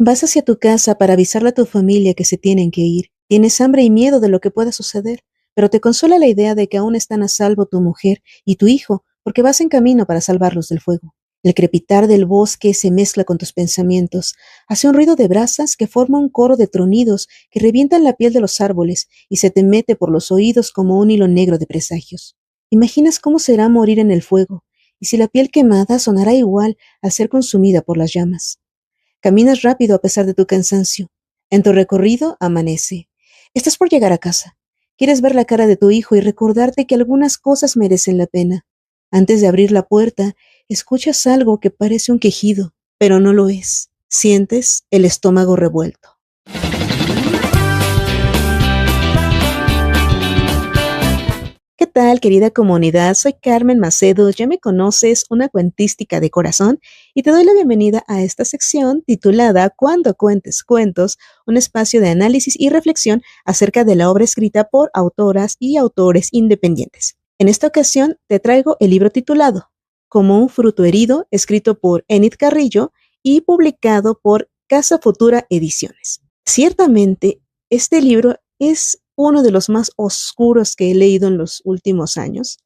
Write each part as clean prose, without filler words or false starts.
Vas hacia tu casa para avisarle a tu familia que se tienen que ir. Tienes hambre y miedo de lo que pueda suceder, pero te consuela la idea de que aún están a salvo tu mujer y tu hijo, porque vas en camino para salvarlos del fuego. El crepitar del bosque se mezcla con tus pensamientos. Hace un ruido de brasas que forma un coro de tronidos que revientan la piel de los árboles y se te mete por los oídos como un hilo negro de presagios. Imaginas cómo será morir en el fuego, y si la piel quemada sonará igual al ser consumida por las llamas. Caminas rápido a pesar de tu cansancio. En tu recorrido amanece. Estás por llegar a casa. Quieres ver la cara de tu hijo y recordarte que algunas cosas merecen la pena. Antes de abrir la puerta, escuchas algo que parece un quejido, pero no lo es. Sientes el estómago revuelto. ¿Qué tal, querida comunidad? Soy Carmen Macedo, ya me conoces, una cuentística de corazón, y te doy la bienvenida a esta sección titulada Cuando cuentes cuentos, un espacio de análisis y reflexión acerca de la obra escrita por autoras y autores independientes. En esta ocasión te traigo el libro titulado Como un fruto herido, escrito por Enid Carrillo y publicado por Casa Futura Ediciones. Ciertamente, este libro es uno de los más oscuros que he leído en los últimos años,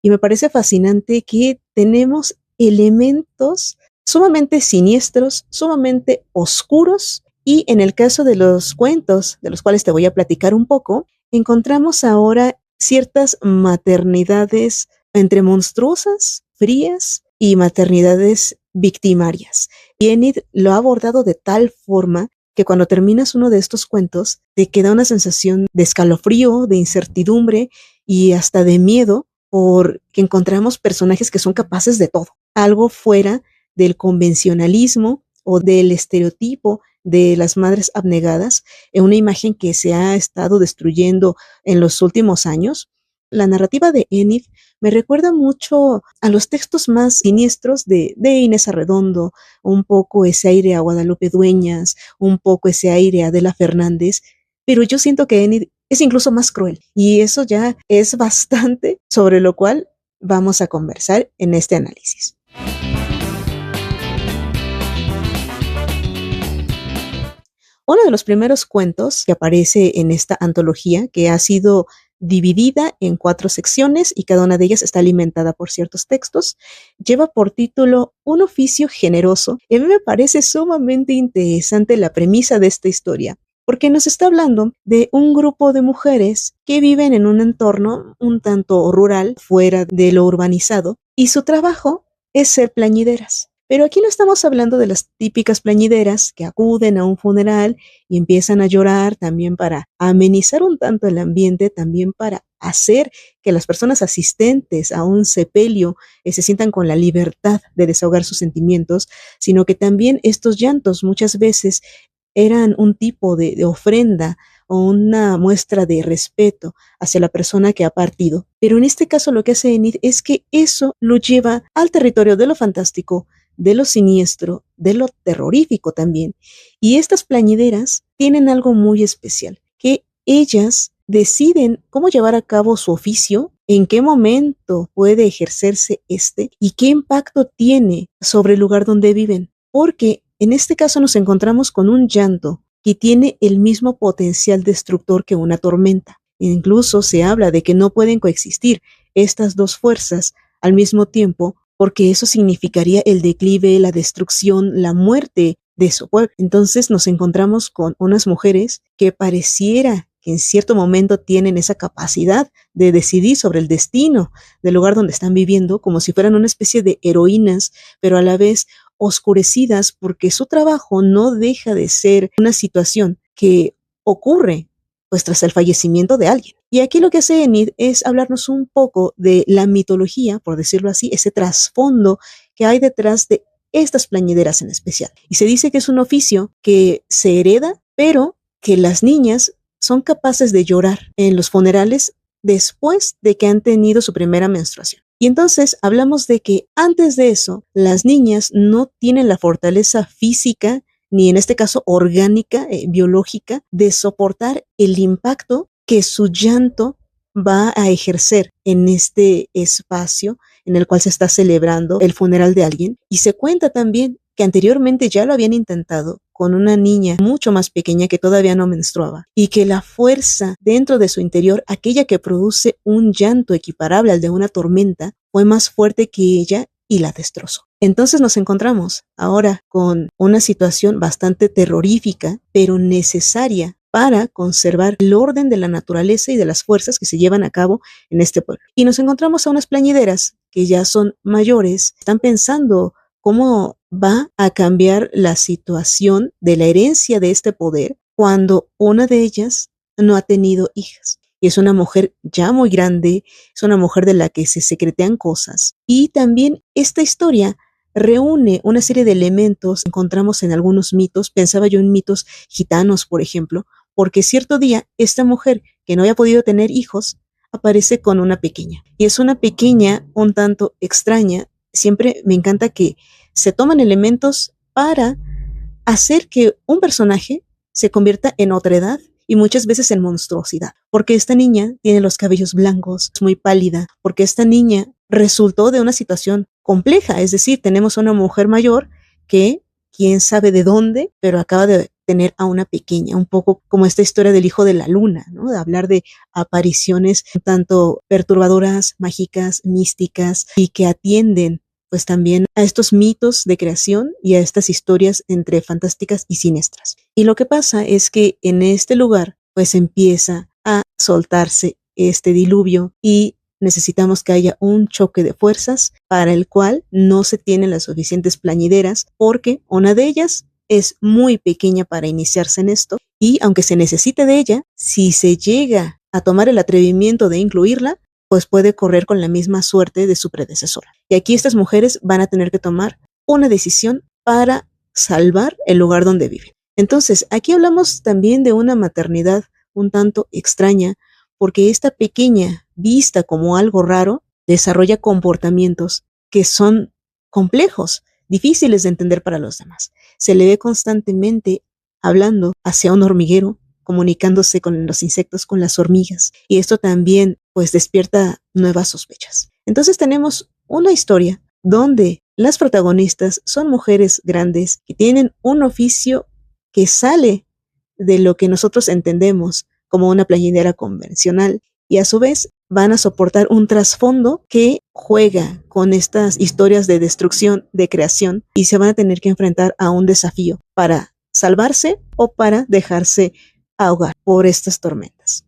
y me parece fascinante que tenemos elementos sumamente siniestros, sumamente oscuros, y en el caso de los cuentos, de los cuales te voy a platicar un poco, encontramos ahora ciertas maternidades entre monstruosas, frías y maternidades victimarias. Y Enid lo ha abordado de tal forma que cuando terminas uno de estos cuentos te queda una sensación de escalofrío, de incertidumbre y hasta de miedo, porque encontramos personajes que son capaces de todo, algo fuera del convencionalismo o del estereotipo de las madres abnegadas, en una imagen que se ha estado destruyendo en los últimos años. La narrativa de Enid me recuerda mucho a los textos más siniestros de Inés Arredondo, un poco ese aire a Guadalupe Dueñas, un poco ese aire a Adela Fernández, pero yo siento que Enid es incluso más cruel, y eso ya es bastante sobre lo cual vamos a conversar en este análisis. Uno de los primeros cuentos que aparece en esta antología, que ha sido dividida en 4 secciones y cada una de ellas está alimentada por ciertos textos, lleva por título Un oficio generoso. Y a mí me parece sumamente interesante la premisa de esta historia, porque nos está hablando de un grupo de mujeres que viven en un entorno un tanto rural, fuera de lo urbanizado, y su trabajo es ser plañideras. Pero aquí no estamos hablando de las típicas plañideras que acuden a un funeral y empiezan a llorar también para amenizar un tanto el ambiente, también para hacer que las personas asistentes a un sepelio se sientan con la libertad de desahogar sus sentimientos, sino que también estos llantos muchas veces eran un tipo de ofrenda o una muestra de respeto hacia la persona que ha partido. Pero en este caso lo que hace Enid es que eso lo lleva al territorio de lo fantástico, de lo siniestro, de lo terrorífico también. Y estas plañideras tienen algo muy especial, que ellas deciden cómo llevar a cabo su oficio, en qué momento puede ejercerse y qué impacto tiene sobre el lugar donde viven. Porque en este caso nos encontramos con un llanto que tiene el mismo potencial destructor que una tormenta. Incluso se habla de que no pueden coexistir estas dos fuerzas al mismo tiempo, porque eso significaría el declive, la destrucción, la muerte de su pueblo. Entonces nos encontramos con unas mujeres que pareciera que en cierto momento tienen esa capacidad de decidir sobre el destino del lugar donde están viviendo, como si fueran una especie de heroínas, pero a la vez oscurecidas, porque su trabajo no deja de ser una situación que ocurre pues tras el fallecimiento de alguien. Y aquí lo que hace Enid es hablarnos un poco de la mitología, por decirlo así, ese trasfondo que hay detrás de estas plañideras en especial. Y se dice que es un oficio que se hereda, pero que las niñas son capaces de llorar en los funerales después de que han tenido su primera menstruación. Y entonces hablamos de que antes de eso, las niñas no tienen la fortaleza física ni en este caso orgánica, biológica, de soportar el impacto que su llanto va a ejercer en este espacio en el cual se está celebrando el funeral de alguien. Y se cuenta también que anteriormente ya lo habían intentado con una niña mucho más pequeña que todavía no menstruaba y que la fuerza dentro de su interior, aquella que produce un llanto equiparable al de una tormenta, fue más fuerte que ella y la destrozó. Entonces nos encontramos ahora con una situación bastante terrorífica, pero necesaria para conservar el orden de la naturaleza y de las fuerzas que se llevan a cabo en este pueblo. Y nos encontramos a unas plañideras que ya son mayores, están pensando cómo va a cambiar la situación de la herencia de este poder cuando una de ellas no ha tenido hijas. Y es una mujer ya muy grande, es una mujer de la que se secretean cosas. Y también esta historia reúne una serie de elementos que encontramos en algunos mitos. Pensaba yo en mitos gitanos, por ejemplo, porque cierto día esta mujer que no había podido tener hijos aparece con una pequeña. Y es una pequeña un tanto extraña. Siempre me encanta que se toman elementos para hacer que un personaje se convierta en otra edad y muchas veces en monstruosidad. Porque esta niña tiene los cabellos blancos, es muy pálida, porque esta niña resultó de una situación compleja. Es decir, tenemos una mujer mayor que quién sabe de dónde, pero acaba de tener a una pequeña, un poco como esta historia del hijo de la luna, ¿no? De hablar de apariciones un tanto perturbadoras, mágicas, místicas y que atienden pues también a estos mitos de creación y a estas historias entre fantásticas y siniestras. Y lo que pasa es que en este lugar pues empieza a soltarse este diluvio y necesitamos que haya un choque de fuerzas para el cual no se tienen las suficientes plañideras porque una de ellas es muy pequeña para iniciarse en esto y aunque se necesite de ella, si se llega a tomar el atrevimiento de incluirla, pues puede correr con la misma suerte de su predecesora. Y aquí estas mujeres van a tener que tomar una decisión para salvar el lugar donde viven. Entonces, aquí hablamos también de una maternidad un tanto extraña, porque esta pequeña, vista como algo raro, desarrolla comportamientos que son complejos, difíciles de entender para los demás. Se le ve constantemente hablando hacia un hormiguero, comunicándose con los insectos, con las hormigas. Y esto también pues despierta nuevas sospechas. Entonces tenemos una historia donde las protagonistas son mujeres grandes que tienen un oficio que sale de lo que nosotros entendemos como una plañidera convencional y a su vez van a soportar un trasfondo que juega con estas historias de destrucción, de creación y se van a tener que enfrentar a un desafío para salvarse o para dejarse ahogar por estas tormentas.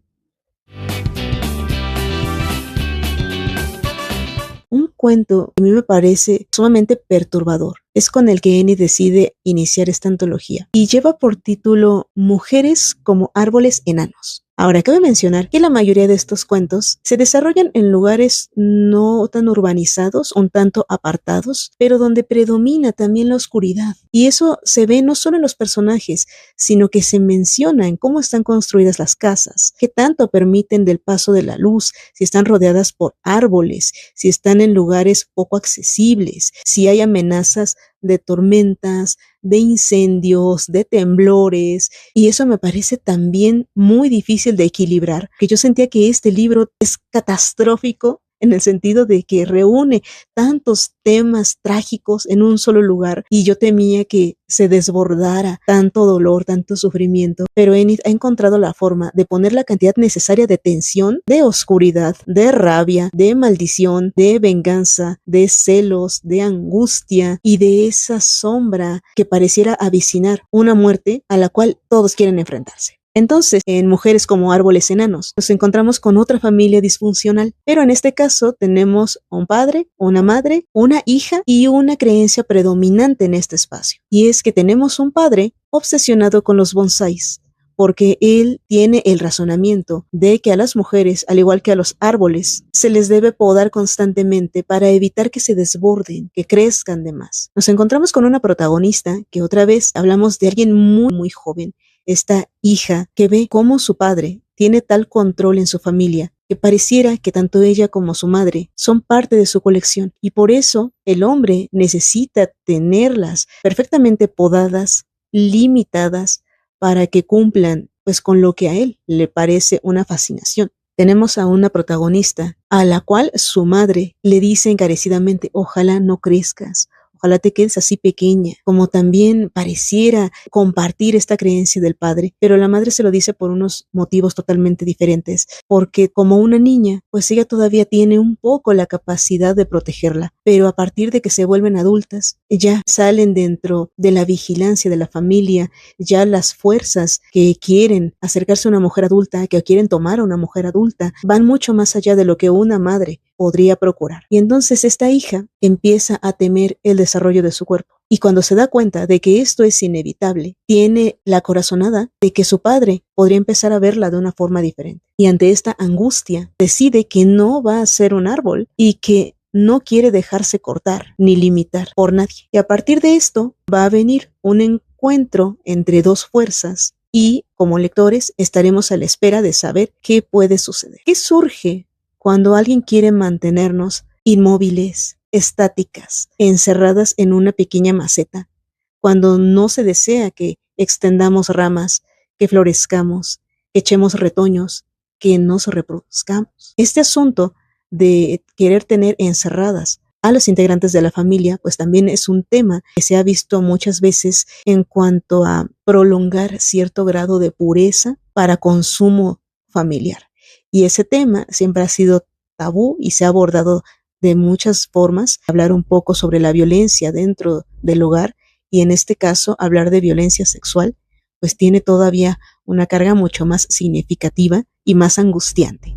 Un cuento que a mí me parece sumamente perturbador es con el que Enid decide iniciar esta antología y lleva por título Mujeres como árboles enanos. Ahora, cabe mencionar que la mayoría de estos cuentos se desarrollan en lugares no tan urbanizados, un tanto apartados, pero donde predomina también la oscuridad. Y eso se ve no solo en los personajes, sino que se menciona en cómo están construidas las casas, qué tanto permiten del paso de la luz, si están rodeadas por árboles, si están en lugares poco accesibles, si hay amenazas de tormentas, de incendios, de temblores, y eso me parece también muy difícil de equilibrar, que yo sentía que este libro es catastrófico en el sentido de que reúne tantos temas trágicos en un solo lugar y yo temía que se desbordara tanto dolor, tanto sufrimiento, pero Enid ha encontrado la forma de poner la cantidad necesaria de tensión, de oscuridad, de rabia, de maldición, de venganza, de celos, de angustia y de esa sombra que pareciera avicinar una muerte a la cual todos quieren enfrentarse. Entonces, en Mujeres como árboles enanos, nos encontramos con otra familia disfuncional, pero en este caso tenemos un padre, una madre, una hija y una creencia predominante en este espacio. Y es que tenemos un padre obsesionado con los bonsáis, porque él tiene el razonamiento de que a las mujeres, al igual que a los árboles, se les debe podar constantemente para evitar que se desborden, que crezcan de más. Nos encontramos con una protagonista que otra vez hablamos de alguien muy, muy joven, esta hija que ve cómo su padre tiene tal control en su familia que pareciera que tanto ella como su madre son parte de su colección y por eso el hombre necesita tenerlas perfectamente podadas, limitadas para que cumplan pues con lo que a él le parece una fascinación. Tenemos a una protagonista a la cual su madre le dice encarecidamente, ojalá no crezcas, ojalá te quedes así pequeña, como también pareciera compartir esta creencia del padre, pero la madre se lo dice por unos motivos totalmente diferentes, porque como una niña, pues ella todavía tiene un poco la capacidad de protegerla, pero a partir de que se vuelven adultas, ya salen dentro de la vigilancia de la familia, ya las fuerzas que quieren acercarse a una mujer adulta, que quieren tomar a una mujer adulta, van mucho más allá de lo que una madre podría procurar. Y entonces esta hija empieza a temer el desarrollo de su cuerpo. Y cuando se da cuenta de que esto es inevitable, tiene la corazonada de que su padre podría empezar a verla de una forma diferente. Y ante esta angustia, decide que no va a ser un árbol y que no quiere dejarse cortar ni limitar por nadie. Y a partir de esto va a venir un encuentro entre dos fuerzas y como lectores estaremos a la espera de saber qué puede suceder. ¿Qué surge cuando alguien quiere mantenernos inmóviles, estáticas, encerradas en una pequeña maceta? Cuando no se desea que extendamos ramas, que florezcamos, que echemos retoños, que nos reproduzcamos. Este asunto de querer tener encerradas a los integrantes de la familia, pues también es un tema que se ha visto muchas veces en cuanto a prolongar cierto grado de pureza para consumo familiar. Y ese tema siempre ha sido tabú y se ha abordado de muchas formas, hablar un poco sobre la violencia dentro del hogar y en este caso hablar de violencia sexual, pues tiene todavía una carga mucho más significativa y más angustiante.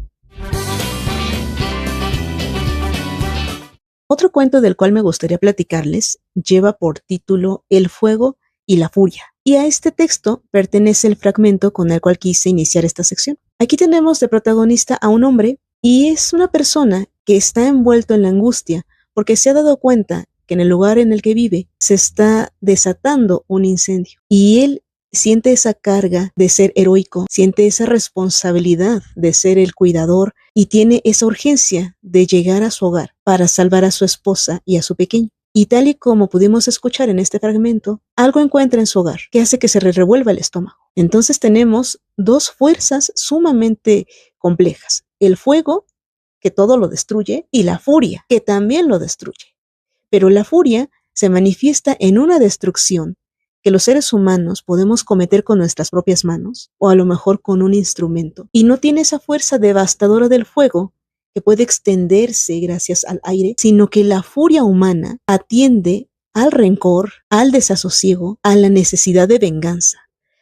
Otro cuento del cual me gustaría platicarles lleva por título El fuego y la furia. Y a este texto pertenece el fragmento con el cual quise iniciar esta sección. Aquí tenemos de protagonista a un hombre y es una persona que está envuelto en la angustia porque se ha dado cuenta que en el lugar en el que vive se está desatando un incendio y él siente esa carga de ser heroico, siente esa responsabilidad de ser el cuidador y tiene esa urgencia de llegar a su hogar para salvar a su esposa y a su pequeño. Y tal y como pudimos escuchar en este fragmento, algo encuentra en su hogar que hace que se le revuelva el estómago. Entonces tenemos dos fuerzas sumamente complejas. El fuego, que todo lo destruye, y la furia, que también lo destruye. Pero la furia se manifiesta en una destrucción que los seres humanos podemos cometer con nuestras propias manos o a lo mejor con un instrumento. Y no tiene esa fuerza devastadora del fuego que puede extenderse gracias al aire, sino que la furia humana atiende al rencor, al desasosiego, a la necesidad de venganza.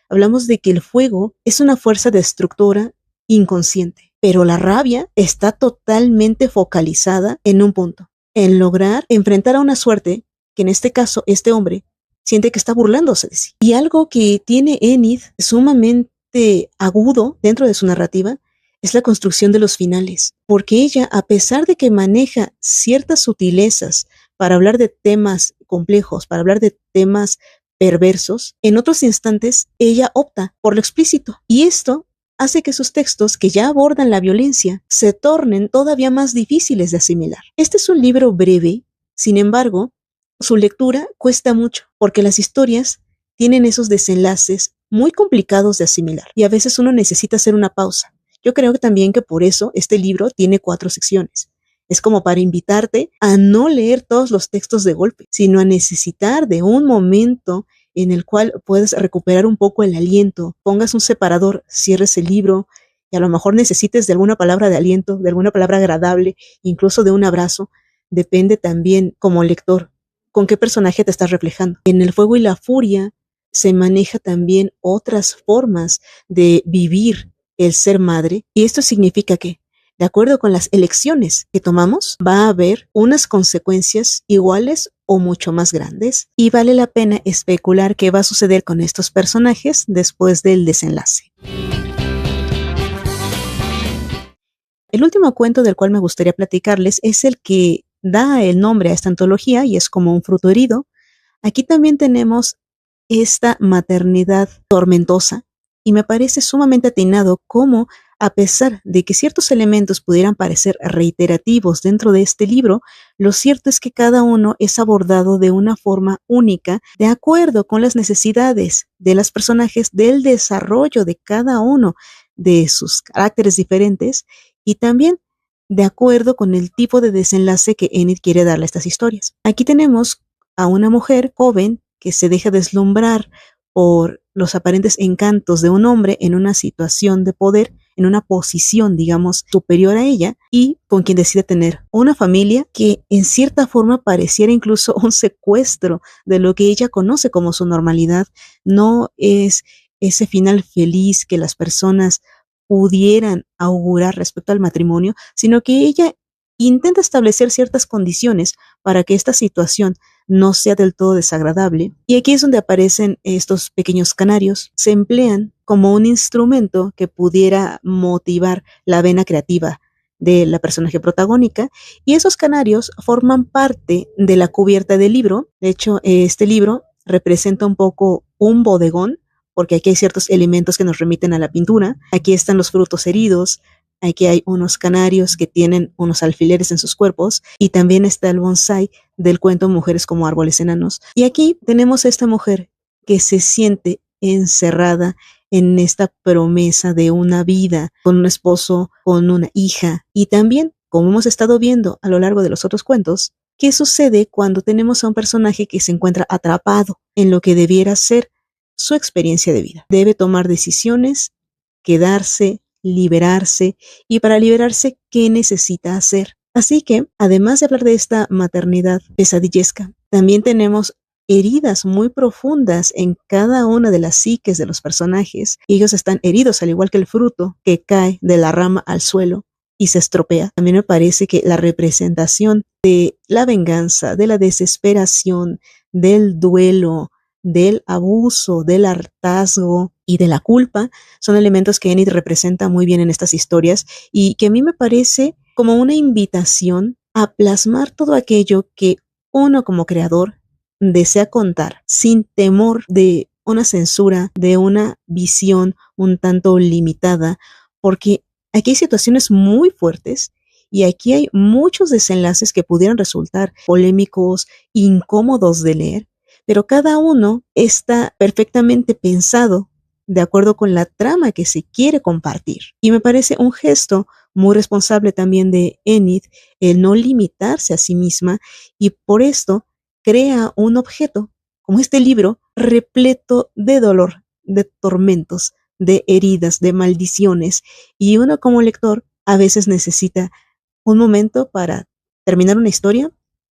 Hablamos de que el fuego es una fuerza destructora inconsciente, pero la rabia está totalmente focalizada en un punto, en lograr enfrentar a una suerte que en este caso este hombre siente que está burlándose de sí. Y algo que tiene Enid sumamente agudo dentro de su narrativa es la construcción de los finales, porque ella, a pesar de que maneja ciertas sutilezas para hablar de temas complejos, para hablar de temas perversos, en otros instantes ella opta por lo explícito. Y esto hace que sus textos, que ya abordan la violencia, se tornen todavía más difíciles de asimilar. Este es un libro breve, sin embargo, su lectura cuesta mucho, porque las historias tienen esos desenlaces muy complicados de asimilar, y a veces uno necesita hacer una pausa. Yo creo que también que por eso este libro tiene 4 secciones. Es como para invitarte a no leer todos los textos de golpe, sino a necesitar de un momento en el cual puedes recuperar un poco el aliento, pongas un separador, cierres el libro y a lo mejor necesites de alguna palabra de aliento, de alguna palabra agradable, incluso de un abrazo. Depende también como lector con qué personaje te estás reflejando. En El fuego y la furia se maneja también otras formas de vivir el ser madre y esto significa que de acuerdo con las elecciones que tomamos, va a haber unas consecuencias iguales o mucho más grandes y vale la pena especular qué va a suceder con estos personajes después del desenlace. El último cuento del cual me gustaría platicarles es el que da el nombre a esta antología y es Como un fruto herido. Aquí también tenemos esta maternidad tormentosa y me parece sumamente atinado cómo, a pesar de que ciertos elementos pudieran parecer reiterativos dentro de este libro, lo cierto es que cada uno es abordado de una forma única, de acuerdo con las necesidades de los personajes, del desarrollo de cada uno de sus caracteres diferentes y también de acuerdo con el tipo de desenlace que Enid quiere darle a estas historias. Aquí tenemos a una mujer joven que se deja deslumbrar por los aparentes encantos de un hombre en una situación de poder, en una posición, digamos, superior a ella, y con quien decide tener una familia que en cierta forma pareciera incluso un secuestro de lo que ella conoce como su normalidad. No es ese final feliz que las personas pudieran augurar respecto al matrimonio, sino que ella intenta establecer ciertas condiciones para que esta situación no sea del todo desagradable. Y aquí es donde aparecen estos pequeños canarios. Se emplean como un instrumento que pudiera motivar la vena creativa de la personaje protagónica, y esos canarios forman parte de la cubierta del libro. De hecho, este libro representa un poco un bodegón, porque aquí hay ciertos elementos que nos remiten a la pintura. Aquí están los frutos heridos, aquí hay unos canarios que tienen unos alfileres en sus cuerpos, y también está el bonsái del cuento Mujeres como árboles enanos. Y aquí tenemos a esta mujer que se siente encerrada en esta promesa de una vida con un esposo, con una hija, y también, como hemos estado viendo a lo largo de los otros cuentos, ¿qué sucede cuando tenemos a un personaje que se encuentra atrapado en lo que debiera ser su experiencia de vida? Debe tomar decisiones, quedarse, liberarse, y para liberarse, ¿qué necesita hacer? Así que, además de hablar de esta maternidad pesadillesca, también tenemos heridas muy profundas en cada una de las psiques de los personajes. Ellos están heridos, al igual que el fruto que cae de la rama al suelo y se estropea. También me parece que la representación de la venganza, de la desesperación, del duelo, del abuso, del hartazgo y de la culpa son elementos que Enid representa muy bien en estas historias, y que a mí me parece como una invitación a plasmar todo aquello que uno como creador desea contar sin temor de una censura, de una visión un tanto limitada, porque aquí hay situaciones muy fuertes y aquí hay muchos desenlaces que pudieran resultar polémicos, incómodos de leer, pero cada uno está perfectamente pensado de acuerdo con la trama que se quiere compartir. Y me parece un gesto muy responsable también de Enid el no limitarse a sí misma, y por esto crea un objeto como este libro repleto de dolor, de tormentos, de heridas, de maldiciones, y uno como lector a veces necesita un momento para terminar una historia,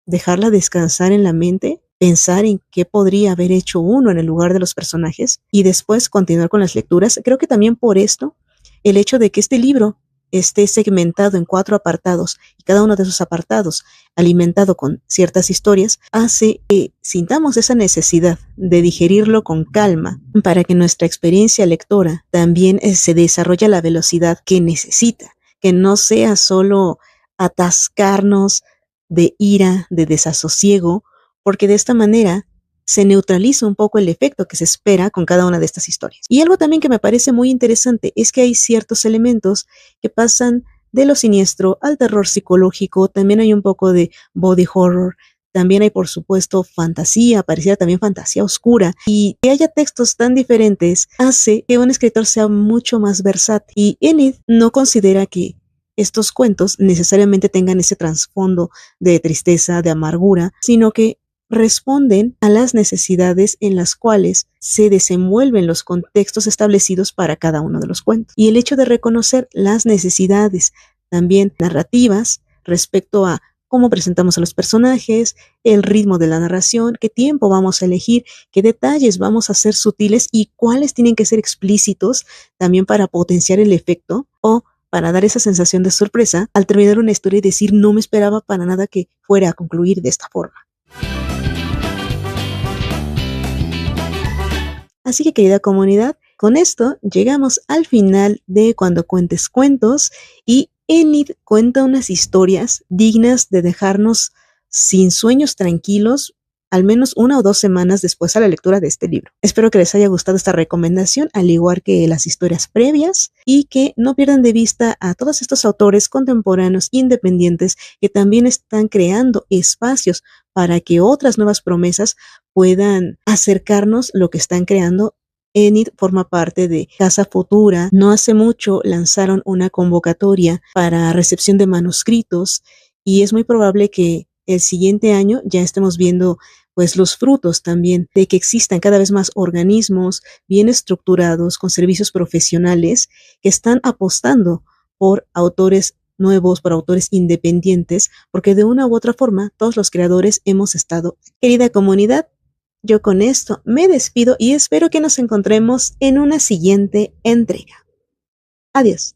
dejarla descansar en la mente, pensar en qué podría haber hecho uno en el lugar de los personajes y después continuar con las lecturas. Creo que también por esto, el hecho de que este libro esté segmentado en 4 apartados y cada uno de esos apartados alimentado con ciertas historias, hace que sintamos esa necesidad de digerirlo con calma para que nuestra experiencia lectora también se desarrolle a la velocidad que necesita, que no sea solo atascarnos de ira, de desasosiego, porque de esta manera se neutraliza un poco el efecto que se espera con cada una de estas historias. Y algo también que me parece muy interesante es que hay ciertos elementos que pasan de lo siniestro al terror psicológico, también hay un poco de body horror, también hay por supuesto fantasía, pareciera también fantasía oscura, y que haya textos tan diferentes hace que un escritor sea mucho más versátil. Y Enid no considera que estos cuentos necesariamente tengan ese trasfondo de tristeza, de amargura, sino que responden a las necesidades en las cuales se desenvuelven los contextos establecidos para cada uno de los cuentos. Y el hecho de reconocer las necesidades también narrativas respecto a cómo presentamos a los personajes, el ritmo de la narración, qué tiempo vamos a elegir, qué detalles vamos a hacer sutiles y cuáles tienen que ser explícitos también para potenciar el efecto o para dar esa sensación de sorpresa al terminar una historia y decir no me esperaba para nada que fuera a concluir de esta forma. Así que, querida comunidad, con esto llegamos al final de Cuando Cuentes Cuentos, y Enid cuenta unas historias dignas de dejarnos sin sueños tranquilos al menos 1 o 2 semanas después a la lectura de este libro. Espero que les haya gustado esta recomendación, al igual que las historias previas, y que no pierdan de vista a todos estos autores contemporáneos independientes que también están creando espacios para que otras nuevas promesas puedan acercarnos lo que están creando. Enid forma parte de Casa Futura. No hace mucho lanzaron una convocatoria para recepción de manuscritos y es muy probable que el siguiente año ya estemos viendo pues los frutos también de que existan cada vez más organismos bien estructurados con servicios profesionales que están apostando por autores nuevos, por autores independientes, porque de una u otra forma todos los creadores hemos estado. Querida comunidad, yo con esto me despido y espero que nos encontremos en una siguiente entrega. Adiós.